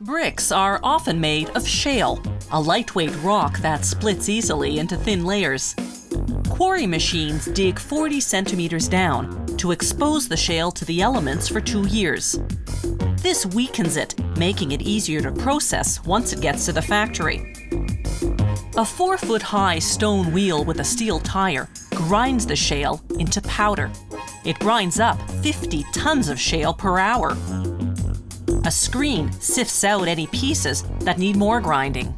Bricks are often made of shale, a lightweight rock that splits easily into thin layers. Quarry machines dig 40 centimeters down to expose the shale to the elements for 2 years. This weakens it, making it easier to process once it gets to the factory. A 4-foot-high stone wheel with a steel tire grinds the shale into powder. It grinds up 50 tons of shale per hour. A screen sifts out any pieces that need more grinding.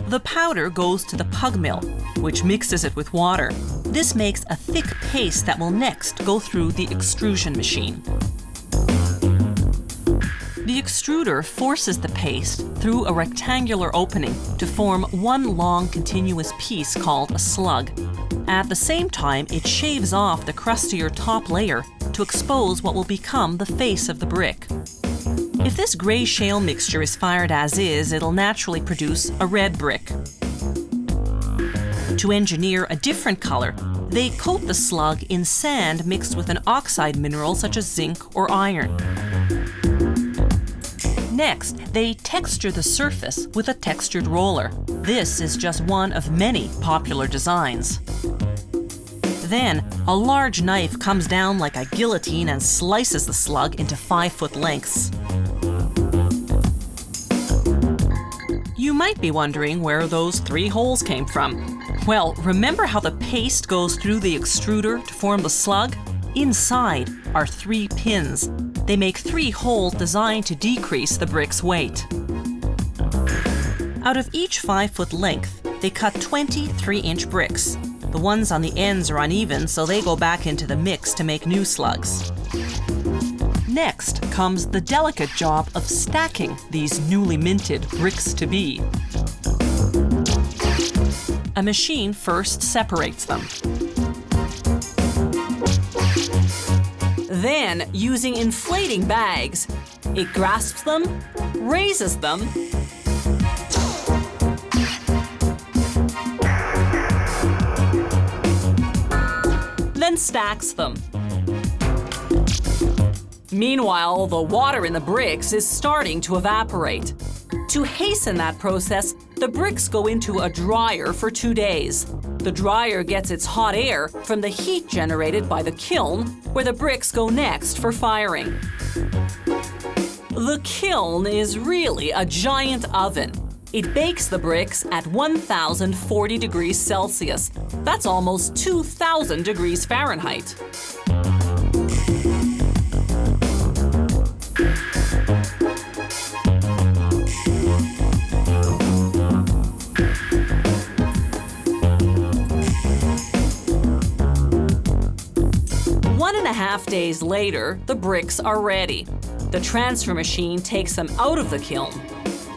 The powder goes to the pug mill, which mixes it with water. This makes a thick paste that will next go through the extrusion machine. The extruder forces the paste through a rectangular opening to form one long continuous piece called a slug. At the same time, it shaves off the crustier top layer to expose what will become the face of the brick. If this gray shale mixture is fired as is, it'll naturally produce a red brick. To engineer a different color, they coat the slug in sand mixed with an oxide mineral such as zinc or iron. Next, they texture the surface with a textured roller. This is just one of many popular designs. Then, a large knife comes down like a guillotine and slices the slug into 5-foot lengths. You might be wondering where those 3 holes came from. Well, remember how the paste goes through the extruder to form the slug? Inside are 3 pins. They make 3 holes designed to decrease the brick's weight. Out of each 5-foot length, they cut 20 3-inch bricks. The ones on the ends are uneven, so they go back into the mix to make new slugs. Next comes the delicate job of stacking these newly minted bricks to be. A machine first separates them. Then, using inflating bags, it grasps them, raises them, then stacks them. Meanwhile, the water in the bricks is starting to evaporate. To hasten that process, the bricks go into a dryer for 2 days. The dryer gets its hot air from the heat generated by the kiln, where the bricks go next for firing. The kiln is really a giant oven. It bakes the bricks at 1,040 degrees Celsius. That's almost 2,000 degrees Fahrenheit. One and a half days later, the bricks are ready. The transfer machine takes them out of the kiln.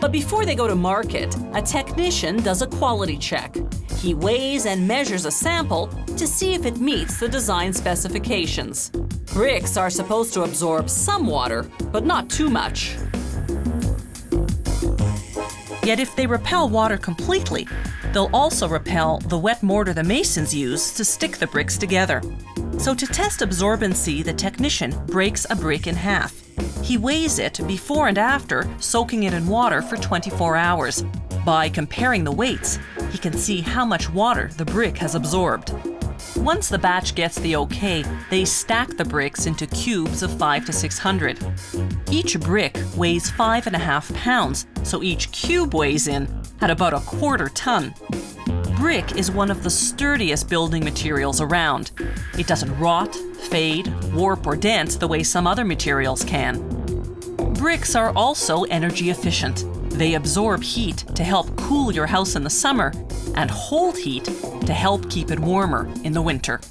But before they go to market, a technician does a quality check. He weighs and measures a sample to see if it meets the design specifications. Bricks are supposed to absorb some water, but not too much. Yet if they repel water completely, they'll also repel the wet mortar the masons use to stick the bricks together. So to test absorbency, the technician breaks a brick in half. He weighs it before and after soaking it in water for 24 hours. By comparing the weights, he can see how much water the brick has absorbed. Once the batch gets the okay, they stack the bricks into cubes of 500 to 600. Each brick weighs 5.5 pounds, so each cube weighs in at about 1/4 ton. Brick is one of the sturdiest building materials around. It doesn't rot, fade, warp, or dent the way some other materials can. Bricks are also energy efficient. They absorb heat to help cool your house in the summer and hold heat to help keep it warmer in the winter.